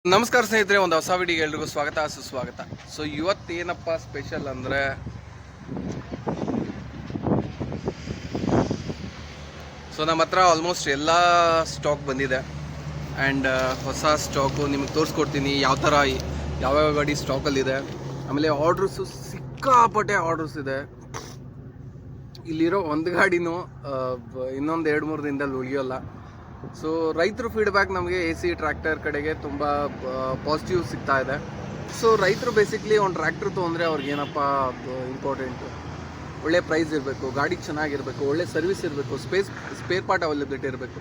ನಮಸ್ಕಾರ ಸ್ನೇಹಿತರೆ, ಒಂದು ಹೊಸ ವಿಡಿಯೋಗೆ ಎಲ್ರಿಗೂ ಸ್ವಾಗತ ಸುಸ್ವಾಗತ. ಸೊ ಇವತ್ತೇನಪ್ಪ ಸ್ಪೆಷಲ್ ಅಂದರೆ, ಸೊ ನಮ್ಮ ಹತ್ರ ಆಲ್ಮೋಸ್ಟ್ ಎಲ್ಲ ಸ್ಟಾಕ್ ಬಂದಿದೆ. ಆ್ಯಂಡ್ ಹೊಸ ಸ್ಟಾಕು ನಿಮಗೆ ತೋರಿಸ್ಕೊಡ್ತೀನಿ, ಯಾವ ಥರ ಯಾವ್ಯಾವ ಗಾಡಿ ಸ್ಟಾಕಲ್ಲಿದೆ. ಆಮೇಲೆ ಆರ್ಡ್ರಸ್ಸು ಸಿಕ್ಕಾಪಟ್ಟೆ ಆರ್ಡ್ರಸ್ ಇದೆ. ಇಲ್ಲಿರೋ ಒಂದು ಗಾಡಿನೂ ಇನ್ನೊಂದು 2-3 ದಿನದಲ್ಲಿ ಉಳಿಯೋಲ್ಲ. ಸೊ ರೈತರ ಫೀಡ್ಬ್ಯಾಕ್ ನಮಗೆ AC ಟ್ರ್ಯಾಕ್ಟರ್ ಕಡೆಗೆ ತುಂಬ ಪಾಸಿಟಿವ್ ಸಿಗ್ತಾ ಇದೆ. ಸೊ ರೈತರು ಬೇಸಿಕ್ಲಿ ಒಂದು ಟ್ರ್ಯಾಕ್ಟರ್ ತೊಗೊಂಡ್ರೆ ಅವ್ರಿಗೇನಪ್ಪ ಇಂಪಾರ್ಟೆಂಟು, ಒಳ್ಳೆ ಪ್ರೈಸ್ ಇರಬೇಕು, ಗಾಡಿ ಚೆನ್ನಾಗಿರಬೇಕು, ಒಳ್ಳೆ ಸರ್ವಿಸ್ ಇರಬೇಕು, ಸ್ಪೇರ್ ಪಾರ್ಟ್ ಅವೈಲಬಿಲಿಟಿ ಇರಬೇಕು.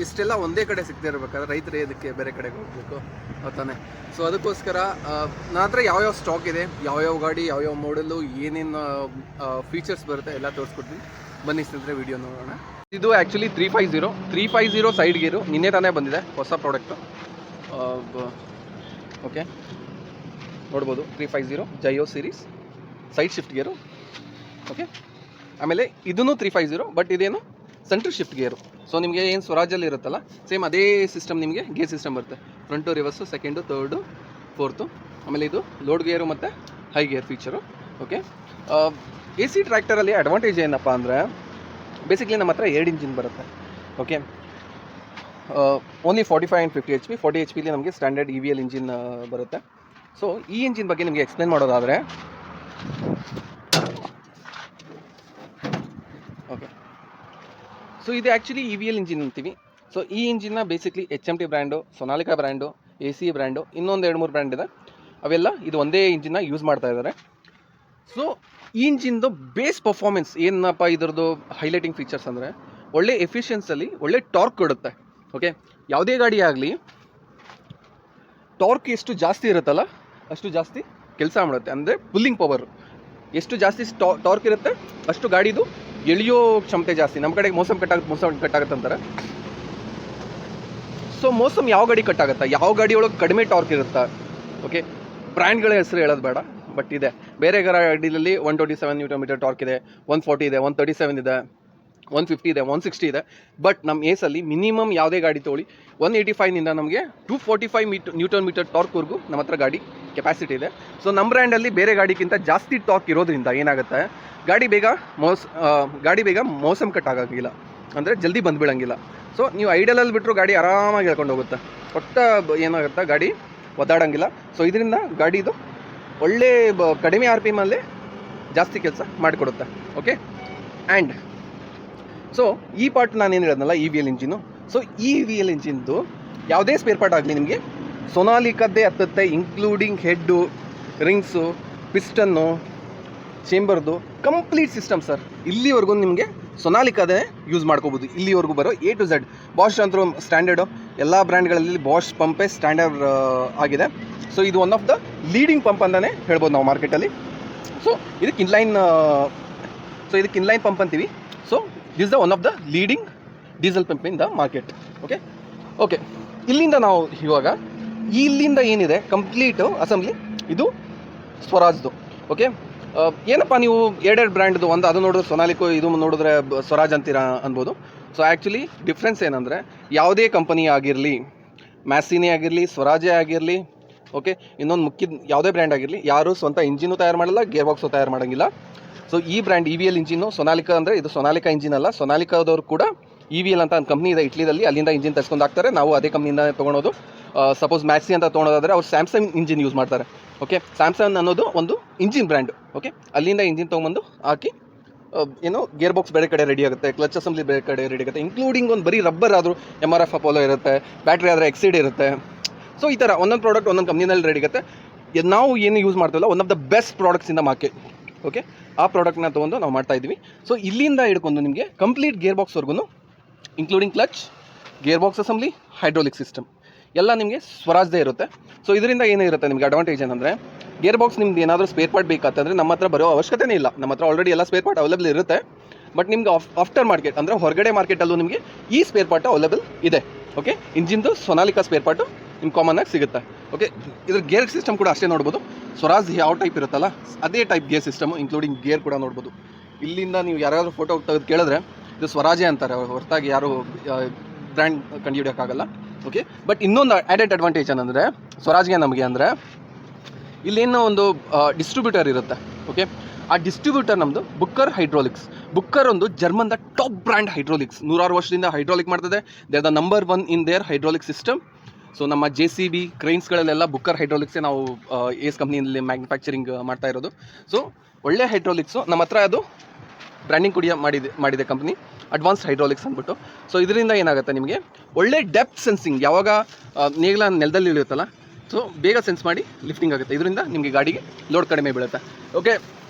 ಇಷ್ಟೆಲ್ಲ ಒಂದೇ ಕಡೆ ಸಿಗ್ತಾ ಇರಬೇಕಾದ್ರೆ ರೈತರು ಇದಕ್ಕೆ ಬೇರೆ ಕಡೆಗೆ ಹೋಗಬೇಕು ತಾನೆ. ಸೊ ಅದಕ್ಕೋಸ್ಕರ ನನ್ನ ಹತ್ರ ಯಾವ್ಯಾವ ಸ್ಟಾಕ್ ಇದೆ, ಯಾವ್ಯಾವ ಗಾಡಿ, ಯಾವ್ಯಾವ ಮಾಡಲು, ಏನೇನು ಫೀಚರ್ಸ್ ಬರುತ್ತೆ ಎಲ್ಲ ತೋರಿಸ್ಕೊಡ್ತೀನಿ. ಬನ್ನಿ ಸ್ನೇಹಿತರೆ, ವಿಡಿಯೋ ನೋಡೋಣ. ಇದು ಆ್ಯಕ್ಚುಲಿ 350 ಸೈಡ್ ಗೇರು, ನಿನ್ನೆ ತಾನೇ ಬಂದಿದೆ ಹೊಸ ಪ್ರಾಡಕ್ಟು. ಓಕೆ, ನೋಡ್ಬೋದು 350 ಜಯೋ ಸೀರೀಸ್ ಸೈಡ್ ಶಿಫ್ಟ್ ಗೇರು. ಓಕೆ, ಆಮೇಲೆ ಇದೂ 350, ಬಟ್ ಇದೇನು ಸೆಂಟ್ರ್ ಶಿಫ್ಟ್ ಗೇರು. ಸೊ ನಿಮಗೆ ಏನು ಸ್ವರಾಜಲ್ಲಿ ಇರುತ್ತಲ್ಲ, ಸೇಮ್ ಅದೇ ಸಿಸ್ಟಮ್ ನಿಮಗೆ ಗೇರ್ ಸಿಸ್ಟಮ್ ಬರುತ್ತೆ. Front, reverse, second, third, fourth. ಆಮೇಲೆ ಇದು ಲೋಡ್ ಗೇರು ಮತ್ತು high gear feature. Okay, AC ಟ್ರ್ಯಾಕ್ಟರಲ್ಲಿ ಅಡ್ವಾಂಟೇಜ್ ಏನಪ್ಪ ಅಂದರೆ, ಬೇಸಿಕ್ಲಿ ನಮ್ಮ ಹತ್ರ 2 ಇಂಜಿನ್ ಬರುತ್ತೆ. Okay, only 45 and 50 HP. 40 HP ನಮಗೆ ಸ್ಟ್ಯಾಂಡರ್ಡ್ EVL ಇಂಜಿನ್ ಬರುತ್ತೆ. ಸೊ ಈ ಇಂಜಿನ್ ಬಗ್ಗೆ ನಿಮಗೆ ಎಕ್ಸ್ಪ್ಲೇನ್ ಮಾಡೋದಾದರೆ, ಓಕೆ, ಸೊ ಇದು ಆ್ಯಕ್ಚುಲಿ EVL ಇಂಜಿನ್ ಅಂತೀವಿ. ಸೊ ಈ ಇಂಜಿನ್ನ basically HMT brand, Sonalika brand, AC brand, ಇನ್ನೊಂದು 2-3 ಬ್ರ್ಯಾಂಡ್ ಇದೆ. ಅವೆಲ್ಲ ಇದು ಒಂದೇ ಇಂಜಿನ್ನ ಯೂಸ್ ಮಾಡ್ತಾ ಇದ್ದಾರೆ. ಸೊ ಈ ಇಂಜಿನ್ದು ಬೇಸ್ ಪರ್ಫಾರ್ಮೆನ್ಸ್ ಏನಪ್ಪ, ಇದರದ್ದು ಹೈಲೈಟಿಂಗ್ ಫೀಚರ್ಸ್ ಅಂದರೆ, ಒಳ್ಳೆ ಎಫಿಷಿಯನ್ಸಲ್ಲಿ ಒಳ್ಳೆ ಟಾರ್ಕ್ ಕೊಡುತ್ತೆ. ಓಕೆ, ಯಾವುದೇ ಗಾಡಿ ಆಗಲಿ ಟಾರ್ಕ್ ಎಷ್ಟು ಜಾಸ್ತಿ ಇರುತ್ತಲ್ಲ ಅಷ್ಟು ಜಾಸ್ತಿ ಕೆಲಸ ಮಾಡುತ್ತೆ. ಅಂದರೆ ಪುಲ್ಲಿಂಗ್ ಪವರ್ ಎಷ್ಟು ಜಾಸ್ತಿ ಟಾರ್ಕ್ ಇರುತ್ತೆ ಅಷ್ಟು ಗಾಡಿದು ಎಳೆಯೋ ಕ್ಷಮತೆ ಜಾಸ್ತಿ. ನಮ್ಮ ಕಡೆಗೆ ಮೋಸಮ್ ಕಟ್ಟಾಗುತ್ತೆ ಅಂತಾರೆ. ಸೊ ಮೋಸಮ್ ಯಾವ ಗಾಡಿ ಕಟ್ಟಾಗುತ್ತೆ, ಯಾವ ಗಾಡಿ ಒಳಗೆ ಕಡಿಮೆ ಟಾರ್ಕ್ ಇರುತ್ತೆ. ಓಕೆ, ಬ್ರ್ಯಾಂಡ್ಗಳ ಹೆಸರು ಹೇಳೋದು ಬೇಡ, ಬಟ್ ಇದೆ. ಬೇರೆ ಗಾಡಿಯಲ್ಲಿ 127 Nm ಟಾರ್ಕ್ ಇದೆ, 140 ಇದೆ, 137 ಇದೆ, 150 ಇದೆ, 160 ಇದೆ. ಬಟ್ ನಮ್ಮ ಏಸಲ್ಲಿ ಮಿನಿಮಮ್ ಯಾವುದೇ ಗಾಡಿ ತೊಗೊಳ್ಳಿ 185ನಿಂದ ನಮಗೆ 245 Nm ಟಾರ್ಕ್ವರೆಗೂ ನಮ್ಮ ಹತ್ರ ಗಾಡಿ ಕೆಪಾಸಿಟಿ ಇದೆ. ಸೊ ನಮ್ಮ ಬ್ರ್ಯಾಂಡಲ್ಲಿ ಬೇರೆ ಗಾಡಿಗಿಂತ ಜಾಸ್ತಿ ಟಾರ್ಕ್ ಇರೋದ್ರಿಂದ ಏನಾಗುತ್ತೆ, ಗಾಡಿ ಬೇಗ ಮೋಸಮ್ ಕಟ್ ಆಗೋಂಗಿಲ್ಲ, ಅಂದರೆ ಜಲ್ದಿ ಬಂದುಬೀಳಂಗಿಲ್ಲ. ಸೊ ನೀವು ಐಡಲಲ್ಲಿ ಬಿಟ್ಟರು ಗಾಡಿ ಆರಾಮಾಗಿ ಹೇಳ್ಕೊಂಡು ಹೋಗುತ್ತೆ. ಒಟ್ಟ ಏನಾಗುತ್ತೆ, ಗಾಡಿ ಒದ್ದಾಡೋಂಗಿಲ್ಲ. ಸೊ ಇದರಿಂದ ಗಾಡಿದು ಒಳ್ಳೆ ಕಡಿಮೆ RPM ಅಲ್ಲೇ ಜಾಸ್ತಿ ಕೆಲಸ ಮಾಡಿಕೊಡುತ್ತೆ. ಓಕೆ, ಆ್ಯಂಡ್ ಸೊ ಈ ಪಾರ್ಟ್ ನಾನೇನು ಹೇಳಿದ್ನಲ್ಲ EVL ಇಂಜಿನು. ಸೊ ಈ EVL ಇಂಜಿನ್ದು ಯಾವುದೇ ಸ್ಪೇರ್ ಪಾರ್ಟ್ ಆಗಲಿ ನಿಮಗೆ ಸೊನಾಲಿಕದ್ದೇ ಹತ್ತುತ್ತೆ, ಇನ್ಕ್ಲೂಡಿಂಗ್ ಹೆಡ್ಡು, ರಿಂಗ್ಸು, ಪಿಸ್ಟನ್ನು, ಚೇಂಬರ್ದು ಕಂಪ್ಲೀಟ್ ಸಿಸ್ಟಮ್ ಸರ್. ಇಲ್ಲಿವರೆಗೂ ನಿಮಗೆ ಸೊನಾಲಿಕದೇ ಯೂಸ್ ಮಾಡ್ಕೋಬೋದು. ಇಲ್ಲಿವರೆಗೂ ಬರೋ A to Z. ಬಾಷ್ ಅಂತೂ ಸ್ಟ್ಯಾಂಡರ್ಡು, ಎಲ್ಲ ಬ್ರ್ಯಾಂಡ್ಗಳಲ್ಲಿ ಬಾಷ್ ಪಂಪೇ ಸ್ಟ್ಯಾಂಡರ್ಡ್ ಆಗಿದೆ. ಸೊ ಇದು one of the leading pump ಅಂತಲೇ ಹೇಳ್ಬೋದು ನಾವು ಮಾರ್ಕೆಟಲ್ಲಿ. ಸೊ ಇದಕ್ಕೆ ಇನ್ಲೈನ್ ಪಂಪ್ ಅಂತೀವಿ. So this the one of the leading diesel pump in the market. Okay, ಇಲ್ಲಿಂದ ನಾವು ಇಲ್ಲಿಂದ ಏನಿದೆ ಕಂಪ್ಲೀಟು ಅಸೆಂಬ್ಲಿ ಇದು ಸ್ವರಾಜ್ದು. ಓಕೆ, ಏನಪ್ಪ ನೀವು 2 ಬ್ರ್ಯಾಂಡ್ದು, ಒಂದು ಅದು ನೋಡಿದ್ರೆ ಸೊನಾಲಿಕೋ, ಇದು ನೋಡಿದ್ರೆ ಸ್ವರಾಜ್ ಅಂತೀರಾ ಅನ್ಬೋದು. ಸೊ ಆ್ಯಕ್ಚುಲಿ ಡಿಫ್ರೆನ್ಸ್ ಏನಂದರೆ, ಯಾವುದೇ ಕಂಪನಿ ಆಗಿರಲಿ, ಮ್ಯಾಸಿನೇ ಆಗಿರಲಿ, ಸ್ವರಾಜೇ ಆಗಿರಲಿ, ಓಕೆ, ಇನ್ನೊಂದು ಮುಖ್ಯದ ಯಾವುದೇ ಬ್ರ್ಯಾಂಡ್ ಆಗಿರಲಿ, ಯಾರು ಸ್ವಂತ ಇಂಜಿನು ತಯಾರು ಮಾಡಲ್ಲ, ಗೇರ್ ಬಾಕ್ಸು ತಯಾರು ಮಾಡೋಂಗಿಲ್ಲ. ಸೊ ಈ ಬ್ರ್ಯಾಂಡ್ EVL ಇಂಜಿನ್ನು, ಸೊನಾಲಿಕಾ ಅಂದರೆ ಇದು ಸೊನಾಲಿಕಾ ಇಂಜಿನ್ ಅಲ್ಲ, ಸೊನಾಲಿಕಾದವ್ರು ಕೂಡ EVL ಅಂತ ಒಂದು ಕಂಪ್ನಿ ಇದೆ ಇಟ್ಲಿದಲ್ಲಿ, ಅಲ್ಲಿಂದ ಇಂಜಿನ್ ತರಿಸ್ಕೊಂಡು ಹಾಕ್ತಾರೆ. ನಾವು ಅದೇ ಕಂಪ್ನಿಯಿಂದ ತೊಗೊಳೋದು. ಸಪೋಸ್ ಮ್ಯಾಕ್ಸಿ ಅಂತ ತೊಗೊಳೋದಾದರೆ ಅವ್ರು ಸ್ಯಾಮ್ಸಂಗ್ ಇಂಜಿನ್ ಯೂಸ್ ಮಾಡ್ತಾರೆ. ಓಕೆ, ಸ್ಯಾಮ್ಸಂಗ್ ಅನ್ನೋದು ಒಂದು ಇಂಜಿನ್ ಬ್ರ್ಯಾಂಡು. ಓಕೆ, ಅಲ್ಲಿಂದ ಇಂಜಿನ್ ತೊಗೊಂಬಂದು ಹಾಕಿ ಏನೋ ಗೇರ್ ಬಾಕ್ಸ್ ಬೇರೆ ಕಡೆ ರೆಡಿ ಆಗುತ್ತೆ, ಕ್ಲಚ್ ಅಸೆಂಬ್ಲಿ ಬೇರೆ ಕಡೆ ರೆಡಿ ಆಗುತ್ತೆ, ಇನ್ಕ್ಲೂಡಿಂಗ್ ಒಂದು ಬರೀ ರಬ್ಬರ್ ಆದರೂ MRF ಅಪೋಲೋ ಇರುತ್ತೆ, ಬ್ಯಾಟ್ರಿ ಆದರೆ ಎಕ್ಸಿಡ್ ಇರುತ್ತೆ. ಸೊ ಈ ಥರ ಒಂದೊಂದು ಪ್ರಾಡಕ್ಟ್ ಒಂದೊಂದು ಕಂಪ್ನಿನಲ್ಲಿ ರೆಡಿ ಆಗುತ್ತೆ. ನಾವು ಏನು ಯೂಸ್ ಮಾಡ್ತೀವಲ್ಲ, one of the best products in the market. Okay, ಆ ಪ್ರಾಡಕ್ಟ್ನ ತೊಗೊಂಡು ನಾವು ಮಾಡ್ತಾಯಿದ್ವಿ. ಸೊ ಇಲ್ಲಿಂದ ಹಿಡ್ಕೊಂಡು ನಿಮಗೆ ಕಂಪ್ಲೀಟ್ ಗೇರ್ ಬಾಕ್ಸ್ವರೆಗೂ, including clutch, gear box assembly, hydraulic system ಎಲ್ಲ ನಿಮಗೆ ಸ್ವರಾಜ್ದೇ ಇರುತ್ತೆ. ಸೊ ಇದರಿಂದ ಏನಿರುತ್ತೆ ನಿಮಗೆ ಅಡ್ವಾಂಟೇಜ್ ಏನಂದರೆ, ಗೇರ್ ಬಾಕ್ಸ್ ನಿಮ್ದು ಏನಾದರೂ ಸ್ಪೇರ್ ಪಾರ್ಟ್ ಬೇಕಾತಂದರೆ ನಮ್ಮ ಹತ್ರ ಬರೋ ಅವಶ್ಯಕತೆನೇ ಇಲ್ಲ. ನಮ್ಮ ಹತ್ರ ಆಲ್ರೆಡಿ ಎಲ್ಲ ಸ್ಪೇರ್ ಪಾರ್ಟ್ ಅವೈಲೇಬಲ್ ಇರುತ್ತೆ. ಬಟ್ ನಿಮ್ಗೆ ಆಫ್ಟರ್ ಮಾರ್ಕೆಟ್ ಅಂದರೆ ಹೊರಗಡೆ ಮಾರ್ಕೆಟಲ್ಲೂ ನಿಮಗೆ ಈ ಸ್ಪೇರ್ ಪಾರ್ಟ್ ಅವೈಲೇಬಲ್ ಇದೆ. ಓಕೆ, ಇಂಜಿನ್ದು ಸೊನಾಲಿಕಾ ಸ್ಪೇರ್ ಪಾರ್ಟು ನಿಮ್ಗೆ ಕಾಮನ್ನಾಗಿ ಸಿಗುತ್ತೆ. ಓಕೆ, ಇದ್ರ ಗೇರ್ ಸಿಸ್ಟಮ್ ಕೂಡ ಅಷ್ಟೇ ನೋಡ್ಬೋದು. ಸ್ವರಾಜ್ ಯಾವ ಟೈಪ್ ಇರುತ್ತಲ್ಲ ಅದೇ type gear system, including gear ಕೂಡ ನೋಡ್ಬೋದು. ಇಲ್ಲಿಂದ ನೀವು ಯಾರಾದರೂ ಫೋಟೋ ತೆಗೆದು ಕೇಳಿದ್ರೆ ಇದು ಸ್ವರಾಜೇ ಅಂತಾರೆ, ಹೊರತಾಗಿ ಯಾರು ಬ್ರ್ಯಾಂಡ್ ಕಂಡುಹಿಡಿಯೋಕ್ಕಾಗಲ್ಲ. ಓಕೆ. ಬಟ್ ಇನ್ನೊಂದು ಆ್ಯಡೆಡ್ ಅಡ್ವಾಂಟೇಜ್ ಏನಂದರೆ ಸ್ವರಾಜ್ಗೆ ನಮಗೆ ಅಂದರೆ ಇಲ್ಲೇನೋ ಒಂದು ಡಿಸ್ಟ್ರಿಬ್ಯೂಟರ್ ಇರುತ್ತೆ. ಓಕೆ, ಆ ಡಿಸ್ಟ್ರಿಬ್ಯೂಟರ್ ನಮ್ಮದು ಬುಕ್ಕರ್ ಹೈಡ್ರಾಲಿಕ್ಸ್. ಬುಕ್ಕರ್ ಒಂದು ಜರ್ಮನ್ದ ಟಾಪ್ ಬ್ರ್ಯಾಂಡ್ ಹೈಡ್ರಾಲಿಕ್ಸ್, 106 ವರ್ಷದಿಂದ ಹೈಡ್ರಾಲಿಕ್ ಮಾಡ್ತದೆ. They are the number 1 in their hydraulic system. So ನಮ್ಮ JCB ಕ್ರೈನ್ಸ್ಗಳಲ್ಲೆಲ್ಲ ಬುಕ್ಕರ್ ಹೈಡ್ರಾಲಿಕ್ಸೇ ನಾವು ಏಸ್ ಕಂಪ್ನಿಯಲ್ಲಿ ಮ್ಯಾನುಫ್ಯಾಕ್ಚರಿಂಗ್ ಮಾಡ್ತಾ ಇರೋದು. ಸೊ ಒಳ್ಳೆ ಹೈಡ್ರಾಲಿಕ್ಸು ನಮ್ಮ ಹತ್ರ, ಅದು ಬ್ರ್ಯಾಂಡಿಂಗ್ ಕೂಡ ಮಾಡಿದೆ ಕಂಪ್ನಿ, ಅಡ್ವಾನ್ಸ್ಡ್ ಹೈಡ್ರಾಲಿಕ್ಸ್ ಅಂದ್ಬಿಟ್ಟು. ಸೊ ಇದರಿಂದ ಏನಾಗುತ್ತೆ ನಿಮಗೆ ಒಳ್ಳೆ ಡೆಪ್ತ್ ಸೆನ್ಸಿಂಗ್, ಯಾವಾಗ ನೇಗಿಲ ನೆಲದಲ್ಲಿ ಇಳಿಯುತ್ತಲ್ಲ, ಸೊ ಬೇಗ ಸೆನ್ಸ್ ಮಾಡಿ ಲಿಫ್ಟಿಂಗ್ ಆಗುತ್ತೆ. ಇದರಿಂದ ನಿಮಗೆ ಗಾಡಿಗೆ ಲೋಡ್ ಕಡಿಮೆ ಬೀಳುತ್ತೆ. ಓಕೆ,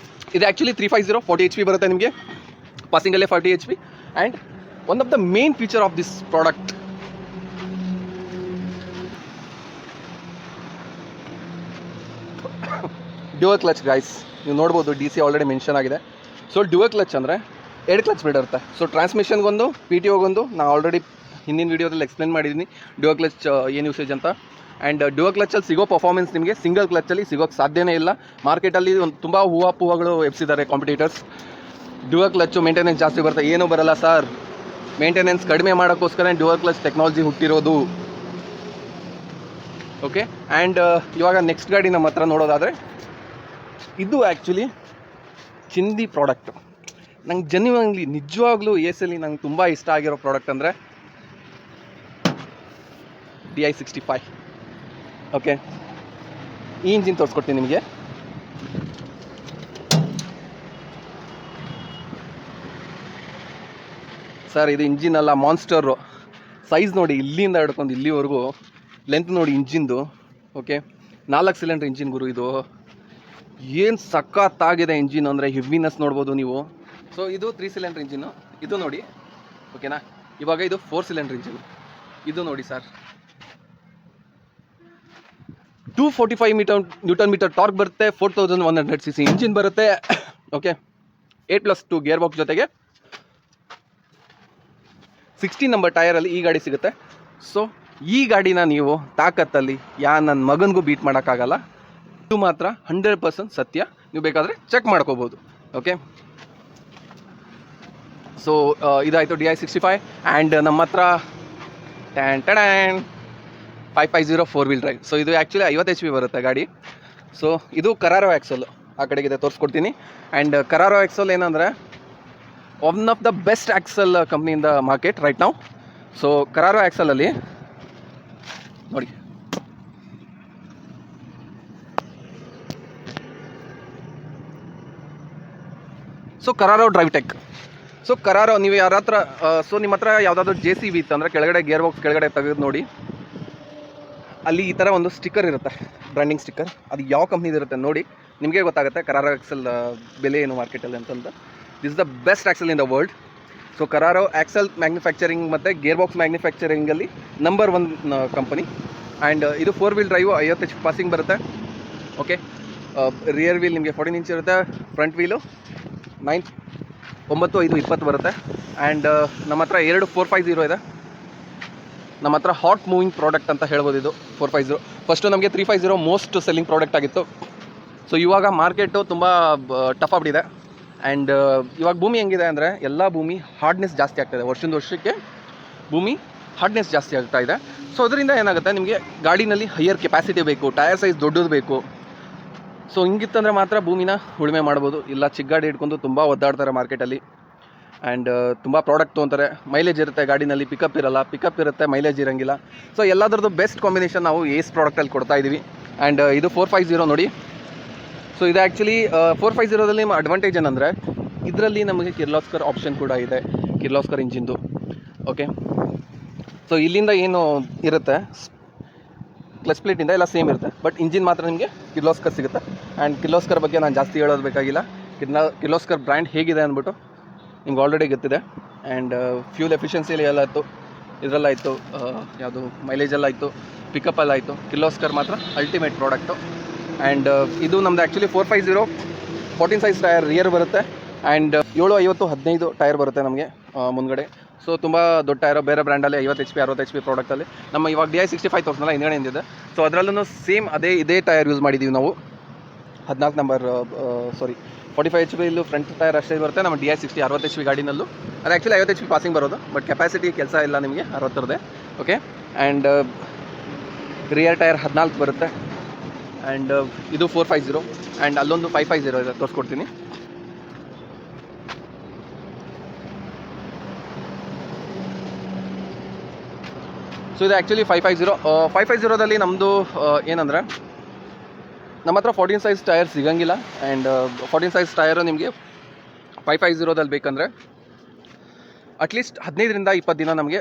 ಇದು ಆ್ಯಕ್ಚುಲಿ 350 40 HP ಬರುತ್ತೆ ನಿಮಗೆ, ಪಾಸಿಂಗಲ್ಲೇ 40 HP. And one of the main feature of this product, dual clutch guys. ನೀವು ನೋಡ್ಬೋದು DC ಆಲ್ರೆಡಿ ಮೆನ್ಷನ್ ಆಗಿದೆ. ಸೊ ಡ್ಯುಯಲ್ ಕ್ಲಚ್ ಅಂದರೆ 2 ಕ್ಲಚ್ ಬಿಡಿರುತ್ತೆ. ಸೊ ಟ್ರಾನ್ಸ್ಮಿಷನ್ಗೊಂದು PTOಗೊಂದು ನಾನು ಆಲ್ರೆಡಿ ಹಿಂದಿನ ವೀಡಿಯೋದಲ್ಲಿ ಎಕ್ಸ್ಪ್ಲೇನ್ ಮಾಡಿದ್ದೀನಿ ಡ್ಯುಯಲ್ ಕ್ಲಚ್ ಏನು ಯೂಸೇಜ್ ಅಂತ. ಆ್ಯಂಡ್ ಡ್ಯುಯಲ್ ಕ್ಲಚ್ಚಲ್ಲಿ ಸಿಗೋ ಪರ್ಫಾರ್ಮೆನ್ಸ್ ನಿಮಗೆ ಸಿಂಗಲ್ ಕ್ಲಚ್ಚಲ್ಲಿ ಸಿಗೋಕ್ಕೆ ಸಾಧ್ಯನೇ ಇಲ್ಲ. ಮಾರ್ಕೆಟಲ್ಲಿ ಒಂದು ತುಂಬ ಹೂವುಗಳು ಎಬ್ಸಿದ್ದಾರೆ ಕಾಂಪಿಟೇಟರ್ಸ್. ಡ್ಯುಯಲ್ ಕ್ಲಚ್ಚು ಮೇಂಟೆನೆನ್ಸ್ ಜಾಸ್ತಿ ಬರುತ್ತೆ. ಏನೂ ಬರಲ್ಲ ಸರ್, ಮೇಂಟೆನೆನ್ಸ್ ಕಡಿಮೆ ಮಾಡೋಕ್ಕೋಸ್ಕರ ಡ್ಯುಯಲ್ ಕ್ಲಚ್ ಟೆಕ್ನಾಲಜಿ ಹುಟ್ಟಿರೋದು. ಓಕೆ, ಆ್ಯಂಡ್ ಇವಾಗ ನೆಕ್ಸ್ಟ್ ಗಾಡಿ ನಮ್ಮ ಹತ್ರ ನೋಡೋದಾದರೆ, ಇದು ಆ್ಯಕ್ಚುಲಿ ಚಿಂದಿ ಪ್ರಾಡಕ್ಟು. ನಂಗೆ ಜೆನ್ಯೂನ್ಲಿ ನಿಜವಾಗ್ಲೂ ಏಸಲ್ಲಿ ನಂಗೆ ತುಂಬ ಇಷ್ಟ ಆಗಿರೋ ಪ್ರಾಡಕ್ಟ್ ಅಂದರೆ DI65. ಓಕೆ, ಈ ಇಂಜಿನ್ ತೋರಿಸ್ಕೊಡ್ತೀನಿ ನಿಮಗೆ. ಸರ್ ಇದು ಇಂಜಿನ್ ಅಲ್ಲ, ಮಾನ್ಸ್ಟರು. ಸೈಜ್ ನೋಡಿ, ಇಲ್ಲಿಂದ ಹಿಡ್ಕೊಂಡು ಇಲ್ಲಿವರೆಗೂ ಲೆಂತ್ ನೋಡಿ ಇಂಜಿನ್ದು. ಓಕೆ, 4 ಸಿಲಿಂಡರ್ ಇಂಜಿನ್ ಗುರು ಇದು. ಏನು ಸಖತ್ತಾಗಿದೆ ಇಂಜಿನ್ ಅಂದರೆ, ಹೆವಿನೆಸ್ ನೋಡ್ಬೋದು ನೀವು. ಸೊ ಇದು 3 ಸಿಲಿಂಡರ್ ಇಂಜಿನ್ನು. ಇದು ನೋಡಿ, ಓಕೆನಾ. ಇವಾಗ ಇದು 4 ಸಿಲಿಂಡರ್ ಇಂಜಿನ್. ಇದು ನೋಡಿ ಸರ್, 245 ನ್ಯೂಟನ್ ಮೀಟರ್ ಟಾರ್ಕ್ ಬರುತ್ತೆ, 4100 cc ಇಂಜಿನ್ ಬರುತ್ತೆ. ಓಕೆ, 8+2 ಗೇರ್ ಬಾಕ್ಸ್ ಜೊತೆಗೆ 16 ನಂಬರ್ ಟೈರಲ್ಲಿ ಈ ಗಾಡಿ ಸಿಗುತ್ತೆ. ಸೊ ಈ ಗಾಡಿನ ನೀವು ತಾಕತ್ತಲ್ಲಿ ನನ್ನ ಮಗನಿಗೂ ಬೀಟ್ ಮಾಡೋಕ್ಕಾಗಲ್ಲ. ಇದು ಮಾತ್ರ 100% ಸತ್ಯ. ನೀವು ಬೇಕಾದರೆ ಚೆಕ್ ಮಾಡ್ಕೋಬೋದು. ಓಕೆ, ಸೊ ಇದಾಯಿತು DI65. ಆ್ಯಂಡ್ ನಮ್ಮ ಹತ್ರ 550 4 ವೀಲ್ ಡ್ರೈವ್. ಸೊ ಇದು ಆ್ಯಕ್ಚುಲಿ 50 HP ಬರುತ್ತೆ ಗಾಡಿ. ಸೊ ಇದು ಕರಾರೋ ಆ್ಯಕ್ಸಲ್, ಆ ಕಡೆಗಿದೆ ತೋರಿಸ್ಕೊಡ್ತೀನಿ. ಆ್ಯಂಡ್ ಕರಾರೋ ಆ್ಯಕ್ಸಲ್ ಏನಂದರೆ one of the best axle company in the market right ನಾವು. ಸೊ ಕರಾರೋ ಆ್ಯಕ್ಸಲಲ್ಲಿ ನೋಡಿ, ಸೊ ಕರಾರೋ ಡ್ರೈವ್ ಟೆಕ್. ಸೊ ಕರಾರೋ ನೀವು ಯಾರ ಹತ್ರ, ಸೊ ನಿಮ್ಮ ಹತ್ರ ಯಾವುದಾದ್ರೂ JCB ಇತ್ತು ಅಂದರೆ ಕೆಳಗಡೆ ಗೇರ್ ಬಾಕ್ಸ್ ಕೆಳಗಡೆ ತೆಗೆದು ನೋಡಿ, ಅಲ್ಲಿ ಈ ಥರ ಒಂದು ಸ್ಟಿಕ್ಕರ್ ಇರುತ್ತೆ, ಬ್ರ್ಯಾಂಡಿಂಗ್ ಸ್ಟಿಕ್ಕರ್. ಅದು ಯಾವ ಕಂಪ್ನಿದು ಇರುತ್ತೆ ನೋಡಿ, ನಿಮಗೆ ಗೊತ್ತಾಗುತ್ತೆ ಕರಾರೋ ಆ್ಯಕ್ಸಲ್ ಬೆಲೆ ಏನು ಮಾರ್ಕೆಟಲ್ಲಿ ಅಂತಂದು. This is the best axle in the world. So Carraro axle manufacturing ಮತ್ತು ಗೇರ್ ಬಾಕ್ಸ್ ಮ್ಯಾನುಫ್ಯಾಕ್ಚರಿಂಗಲ್ಲಿ ನಂಬರ್ 1 ಕಂಪನಿ. ಆ್ಯಂಡ್ ಇದು 4 ವೀಲ್ ಡ್ರೈವು, 50 HP ಪಾಸಿಂಗ್ ಬರುತ್ತೆ. ಓಕೆ, ರಿಯರ್ ವೀಲ್ ನಿಮಗೆ 14 ಇಂಚ್ ಇರುತ್ತೆ, ಫ್ರಂಟ್ ವೀಲು 9.5 ಬರುತ್ತೆ. ಆ್ಯಂಡ್ ನಮ್ಮ ಹತ್ರ 2 450 ಇದೆ. ನಮ್ಮ ಹತ್ರ ಹಾಟ್ ಮೂವಿಂಗ್ ಪ್ರಾಡಕ್ಟ್ ಅಂತ ಹೇಳ್ಬೋದು ಇದು 450. ಫಸ್ಟು ನಮಗೆ 350 ಮೋಸ್ಟ್ ಸೆಲ್ಲಿಂಗ್ ಪ್ರಾಡಕ್ಟ್ ಆಗಿತ್ತು. ಸೊ ಇವಾಗ ಮಾರ್ಕೆಟು ತುಂಬ ಟಫ್ ಆಗ್ಬಿಟ್ಟಿದೆ. ಆ್ಯಂಡ್ ಇವಾಗ ಭೂಮಿ ಹೆಂಗಿದೆ ಅಂದರೆ, ಎಲ್ಲ ಭೂಮಿ ಹಾರ್ಡ್ನೆಸ್ ಜಾಸ್ತಿ ಆಗ್ತಾಯಿದೆ. ವರ್ಷದಿಂದ ವರ್ಷಕ್ಕೆ ಭೂಮಿ ಹಾರ್ಡ್ನೆಸ್ ಜಾಸ್ತಿ ಆಗ್ತಾ ಇದೆ. ಸೊ ಅದರಿಂದ ಏನಾಗುತ್ತೆ, ನಿಮಗೆ ಗಾಡಿನಲ್ಲಿ ಹೈಯರ್ ಕೆಪಾಸಿಟಿ ಬೇಕು, ಟೈರ್ ಸೈಜ್ ದೊಡ್ಡದು ಬೇಕು. ಸೊ ಹಿಂಗಿತ್ತಂದರೆ ಮಾತ್ರ ಭೂಮಿನ ಉಳುಮೆ ಮಾಡ್ಬೋದು. ಇಲ್ಲ ಚಿಕ್ಕ ಗಾಡಿ ಹಿಡ್ಕೊಂಡು ತುಂಬ ಒದ್ದಾಡ್ತಾರೆ ಮಾರ್ಕೆಟಲ್ಲಿ. ಆ್ಯಂಡ್ ತುಂಬ ಪ್ರಾಡಕ್ಟ್ ತೊಗೊತಾರೆ, ಮೈಲೇಜ್ ಇರುತ್ತೆ ಗಾಡಿನಲ್ಲಿ, ಪಿಕಪ್ ಇರಲ್ಲ, ಪಿಕಪ್ ಇರುತ್ತೆ ಮೈಲೇಜ್ ಇರೋಂಗಿಲ್ಲ. ಸೊ ಎಲ್ಲದರದ್ದು ಬೆಸ್ಟ್ ಕಾಂಬಿನೇಷನ್ ನಾವು ಏಸ್ ಪ್ರಾಡಕ್ಟಲ್ಲಿ ಕೊಡ್ತಾ ಇದ್ದೀವಿ. ಆ್ಯಂಡ್ ಇದು 450 ನೋಡಿ. ಸೊ ಇದು ಆ್ಯಕ್ಚುಲಿ 450ದಲ್ಲಿ ಅಡ್ವಾಂಟೇಜ್ ಏನಂದರೆ, ಇದರಲ್ಲಿ ನಮಗೆ ಕಿರ್ಲೋಸ್ಕರ್ ಆಪ್ಷನ್ ಕೂಡ ಇದೆ, ಕಿರ್ಲೋಸ್ಕರ್ ಇಂಜಿನ್ದು. ಓಕೆ, ಸೊ ಇಲ್ಲಿಂದ ಏನು ಇರುತ್ತೆ ಕ್ಲಚ್ ಪ್ಲೇಟಿಂದ ಎಲ್ಲ ಸೇಮ್ ಇರುತ್ತೆ, ಬಟ್ ಇಂಜಿನ್ ಮಾತ್ರ ನಿಮಗೆ ಕಿರ್ಲೋಸ್ಕರ್ ಸಿಗುತ್ತೆ. ಆ್ಯಂಡ್ ಕಿರ್ಲೋಸ್ಕರ್ ಬಗ್ಗೆ ನಾನು ಜಾಸ್ತಿ ಹೇಳೋದು ಬೇಕಾಗಿಲ್ಲ. ಕಿರ್ಲೋಸ್ಕರ್ ಬ್ರ್ಯಾಂಡ್ ಹೇಗಿದೆ ಅಂದ್ಬಿಟ್ಟು ನಿಮ್ಗೆ ಆಲ್ರೆಡಿ ಗೊತ್ತಿದೆ. ಆ್ಯಂಡ್ ಫ್ಯೂಲ್ ಎಫಿಷಿಯನ್ಸಿಲಿ ಎಲ್ಲ ಇತ್ತು, ಇದರಲ್ಲಾಯಿತು, ಯಾವುದು ಮೈಲೇಜೆಲ್ಲ ಆಯಿತು, ಪಿಕಪ್ಪೆಲ್ಲ ಆಯಿತು. ಕಿರ್ಲೋಸ್ಕರ್ ಮಾತ್ರ ಅಲ್ಟಿಮೇಟ್ ಪ್ರಾಡಕ್ಟು. ಆ್ಯಂಡ್ ಇದು ನಮ್ಮದು ಆ್ಯಕ್ಚುಲಿ 450 14 ಸೈಜ್ ಟೈರ್ ರಿಯರ್ ಬರುತ್ತೆ. ಆ್ಯಂಡ್ 750 15 ಟೈರ್ ಬರುತ್ತೆ ನಮಗೆ ಮುಂದ್ಗಡೆ. ಸೊ ತುಂಬ ದೊಡ್ಡ ಟೈರು, ಬೇರೆ ಬ್ರ್ಯಾಂಡಲ್ಲಿ 50 HP 60 HP ಪ್ರಾಡಕ್ಟಲ್ಲಿ. ನಮ್ಮ ಇವಾಗ DI65 ತೋರಿಸ್ನಲ್ಲ ಹಿಂದ್ಗಡೆ ಏನಿದೆ, ಸೊ ಅದರಲ್ಲೂ ಸೇಮ್ ಇದೇ ಟೈರ್ ಯೂಸ್ ಮಾಡಿದ್ದೀವಿ ನಾವು. 14 ನಂಬರ್ 45 HP ಇಲ್ಲೂ ಫ್ರಂಟ್ ಟೈರ್ ಅಷ್ಟೇ ಬರುತ್ತೆ. ನಮ್ಮ DI60 60 HP ಗಾಡಿನಲ್ಲೂ ಅದು ಆ್ಯಕ್ಚುಲಿ 50 HP ಪಾಸಿಂಗ್ ಬರೋದು, ಬಟ್ ಕೆಪಾಸಿಟಿ ಕೆಲಸ ಇಲ್ಲ ನಿಮಗೆ 60ರದೇ. ಓಕೆ, ಆ್ಯಂಡ್ ರಿಯರ್ ಟೈರ್ 14 ಬರುತ್ತೆ. ಆ್ಯಂಡ್ ಇದು 450 ಆ್ಯಂಡ್ ಅಲ್ಲೊಂದು 550 ಇದೆ, ತೋರಿಸ್ಕೊಡ್ತೀನಿ. ಸೊ ಇದು ಆ್ಯಕ್ಚುಲಿ 550ದಲ್ಲಿ ನಮ್ಮದು ಏನಂದರೆ ನಮ್ಮ ಹತ್ರ 14 ಸೈಜ್ ಟೈರ್ ಸಿಗೋಂಗಿಲ್ಲ. ಆ್ಯಂಡ್ 14 ಸೈಜ್ ಟೈರು ನಿಮಗೆ 550ದಲ್ಲಿ ಬೇಕಂದರೆ ಅಟ್ಲೀಸ್ಟ್ 15ರಿಂದ 20 ದಿನ ನಮಗೆ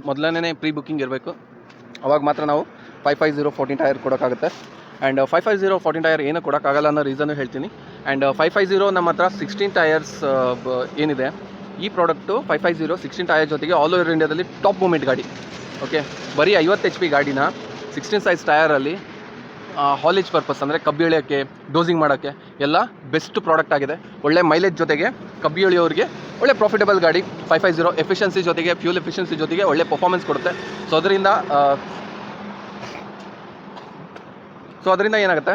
ಮೊದಲನೇ ಪ್ರೀ ಬುಕ್ಕಿಂಗ್ ಇರಬೇಕು. ಅವಾಗ ಮಾತ್ರ ನಾವು 550 14 ಟೈರ್ ಕೊಡೋಕ್ಕಾಗುತ್ತೆ. ಆ್ಯಂಡ್ 550 14 ಟೈರ್ ಏನೂ ಕೊಡೋಕ್ಕಾಗಲ್ಲ ಅನ್ನೋ ರೀಸನ್ನು ಹೇಳ್ತೀನಿ. ಆ್ಯಂಡ್ 550 ನಮ್ಮ ಹತ್ರ 16 ಟೈರ್ಸ್ ಏನಿದೆ, ಈ ಪ್ರಾಡಕ್ಟು 550 16 ಟೈರ್ ಜೊತೆಗೆ ಆಲ್ ಓವರ್ ಇಂಡಿಯಾದಲ್ಲಿ ಟಾಪ್ ಮೂಮೆಂಟ್ ಗಾಡಿ. ಓಕೆ, ಬರೀ 50 HP ಗಾಡಿನ 16 ಸೈಜ್ ಟೈರಲ್ಲಿ ಹಾಲೇಜ್ ಪರ್ಪಸ್ ಅಂದರೆ ಕಬ್ಬು ಎಳೆಯೋಕ್ಕೆ, ಡೋಸಿಂಗ್ ಮಾಡೋಕ್ಕೆ ಎಲ್ಲ ಬೆಸ್ಟ್ ಪ್ರಾಡಕ್ಟ್ ಆಗಿದೆ. ಒಳ್ಳೆ ಮೈಲೇಜ್ ಜೊತೆಗೆ ಕಬ್ಬು ಎಳೆಯೋರಿಗೆ ಒಳ್ಳೆ ಪ್ರಾಫಿಟಬಲ್ ಗಾಡಿ. 550 ಎಫಿಷಿಯನ್ಸಿ ಜೊತೆಗೆ, ಫ್ಯೂಲ್ ಎಫಿಷಿಯನ್ಸಿ ಜೊತೆಗೆ ಒಳ್ಳೆ ಪರ್ಫಾರ್ಮೆನ್ಸ್ ಕೊಡುತ್ತೆ. ಸೊ ಅದರಿಂದ ಏನಾಗುತ್ತೆ,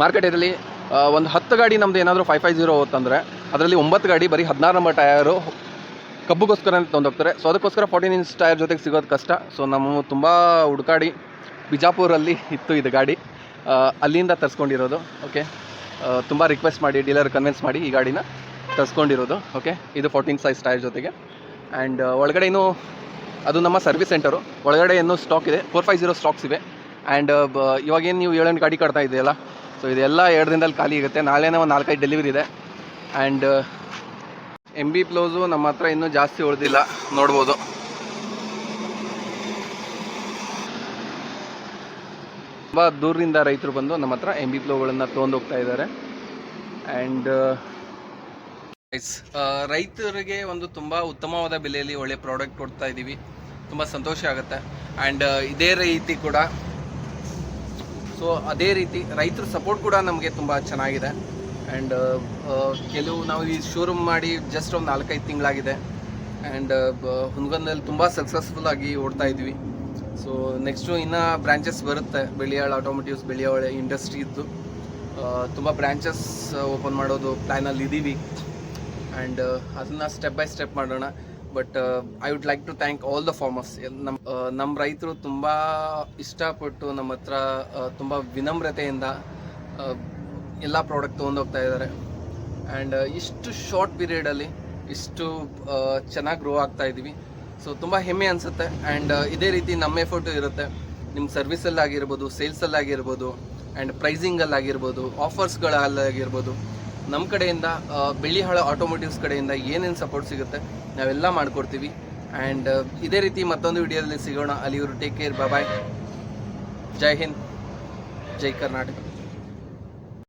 ಮಾರ್ಕೆಟಲ್ಲಿ ಒಂದು 10 ಗಾಡಿ ನಮ್ಮದು ಏನಾದರೂ 550 ಹೋತಂದರೆ ಅದರಲ್ಲಿ 9 ಗಾಡಿ ಬರೀ 16 ನಂಬರ್ ಟಯರು ಕಬ್ಬುಗೋಸ್ಕರ ತೊಗೊಂಡೋಗ್ತಾರೆ. ಸೊ ಅದಕ್ಕೋಸ್ಕರ 14 ಇಂಚ್ ಟೈರ್ ಜೊತೆಗೆ ಸಿಗೋದು ಕಷ್ಟ. ಸೊ ನಾವು ತುಂಬ ಹುಡುಕಾಡಿ ಬಿಜಾಪುರಲ್ಲಿ ಇತ್ತು ಇದು ಗಾಡಿ, ಅಲ್ಲಿಂದ ತರಿಸ್ಕೊಂಡಿರೋದು. ಓಕೆ, ತುಂಬ ರಿಕ್ವೆಸ್ಟ್ ಮಾಡಿ ಡೀಲರ್ ಕನ್ವಿನ್ಸ್ ಮಾಡಿ ಈ ಗಾಡಿನ ತರಿಸ್ಕೊಂಡಿರೋದು. ಓಕೆ, ಇದು 14 ಸೈಜ್ ಟೈರ್ ಜೊತೆಗೆ. ಆ್ಯಂಡ್ ಒಳಗಡೆ ಇನ್ನೂ ಅದು ನಮ್ಮ ಸರ್ವಿಸ್ ಸೆಂಟರು, ಒಳಗಡೆ ಇನ್ನೂ ಸ್ಟಾಕ್ ಇದೆ, 450 ಸ್ಟಾಕ್ಸ್ ಇವೆ. ಆ್ಯಂಡ್ ಇವಾಗೇನು ನೀವು 7-8 ಗಾಡಿ ಕಟ್ತಾ ಇದೆಯಲ್ಲ, ಸೊ ಇದೆಲ್ಲ 2 ದಿನದಲ್ಲಿ ಖಾಲಿ ಆಗುತ್ತೆ. ನಾಳೆನೇ ಒಂದು 4-5 ಡೆಲಿವರಿ ಇದೆ. ಆ್ಯಂಡ್ MB ಪ್ಲೋಸು ನಮ್ಮ ಹತ್ರ ಇನ್ನೂ ಜಾಸ್ತಿ ಉಳಿದಿಲ್ಲ, ನೋಡ್ಬೋದು. ತುಂಬ ದೂರದಿಂದ ರೈತರು ಬಂದು ನಮ್ಮ ಹತ್ರ MB ಪ್ಲೋಗಳನ್ನು ತೊಗೊಂಡು ಹೋಗ್ತಾ ಇದ್ದಾರೆ. ಆ್ಯಂಡ್ ರೈತರಿಗೆ ಒಂದು ತುಂಬ ಉತ್ತಮವಾದ ಬೆಲೆಯಲ್ಲಿ ಒಳ್ಳೆ ಪ್ರಾಡಕ್ಟ್ ಕೊಡ್ತಾ ಇದ್ದೀವಿ, ತುಂಬ ಸಂತೋಷ ಆಗುತ್ತೆ. ಆ್ಯಂಡ್ ಇದೇ ರೀತಿ ಕೂಡ, ಸೊ ಅದೇ ರೀತಿ ರೈತರ ಸಪೋರ್ಟ್ ಕೂಡ ನಮಗೆ ತುಂಬ ಚೆನ್ನಾಗಿದೆ. ಆ್ಯಂಡ್ ಕೆಲವು ನಾವು ಈ ಶೋರೂಮ್ ಮಾಡಿ ಜಸ್ಟ್ ಒಂದು 4-5 ತಿಂಗಳಾಗಿದೆ. ಆ್ಯಂಡ್ ಹುನಗುಂದದಲ್ಲಿ ತುಂಬ ಸಕ್ಸಸ್ಫುಲ್ಲಾಗಿ ಓಡ್ತಾ ಇದ್ವಿ. ಸೊ ನೆಕ್ಸ್ಟು ಇನ್ನೂ ಬ್ರ್ಯಾಂಚಸ್ ಬರುತ್ತೆ, ಬೆಳಿಯಾಳ ಆಟೋಮೋಟಿವ್ಸ್, ಬೆಳಿಯಾಳ ಇಂಡಸ್ಟ್ರಿ ಇದ್ದು ತುಂಬ ಬ್ರ್ಯಾಂಚಸ್ ಓಪನ್ ಮಾಡೋದು ಪ್ಲ್ಯಾನಲ್ಲಿ ಇದ್ದೀವಿ. ಆ್ಯಂಡ್ ಅದನ್ನು ಸ್ಟೆಪ್ ಬೈ ಸ್ಟೆಪ್ ಮಾಡೋಣ. But I would like to thank all the farmers. ನಮ್ಮ ರೈತರು ತುಂಬ ಇಷ್ಟಪಟ್ಟು ನಮ್ಮ ಹತ್ರ ತುಂಬ ವಿನಮ್ರತೆಯಿಂದ ಎಲ್ಲ ಪ್ರಾಡಕ್ಟ್ ತೊಗೊಂಡೋಗ್ತಾ ಇದ್ದಾರೆ. ಆ್ಯಂಡ್ ಇಷ್ಟು ಶಾರ್ಟ್ ಪೀರಿಯಡಲ್ಲಿ ಇಷ್ಟು ಚೆನ್ನಾಗಿ ಗ್ರೋ ಆಗ್ತಾ ಇದ್ದೀವಿ. ಸೊ ತುಂಬ ಹೆಮ್ಮೆ ಅನಿಸುತ್ತೆ. ಆ್ಯಂಡ್ ಇದೇ ರೀತಿ ನಮ್ಮ ಎಫರ್ಟು ಇರುತ್ತೆ, ನಿಮ್ಮ ಸರ್ವಿಸಲ್ಲಾಗಿರ್ಬೋದು, ಸೇಲ್ಸಲ್ಲಾಗಿರ್ಬೋದು, ಆ್ಯಂಡ್ ಪ್ರೈಸಿಂಗಲ್ಲಾಗಿರ್ಬೋದು, ಆಫರ್ಸ್ಗಳಲ್ಲಾಗಿರ್ಬೋದು. ನಮ್ಮ ಕಡೆಯಿಂದ ಬೆಳ್ಳಿಹಾಳ ಆಟೋಮೋಟಿವ್ಸ್ ಕಡೆಯಿಂದ ಏನೇನು ಸಪೋರ್ಟ್ ಸಿಗುತ್ತೆ ನಾವೆಲ್ಲ ಮಾಡಿಕೊಡ್ತೀವಿ. ಆ್ಯಂಡ್ ಇದೇ ರೀತಿ ಮತ್ತೊಂದು ವಿಡಿಯೋದಲ್ಲಿ ಸಿಗೋಣ. ಅಲ್ಲಿವರು ಟೇಕ್ ಕೇರ್, ಬಾಯ್. ಜೈ ಹಿಂದ್, ಜೈ ಕರ್ನಾಟಕ.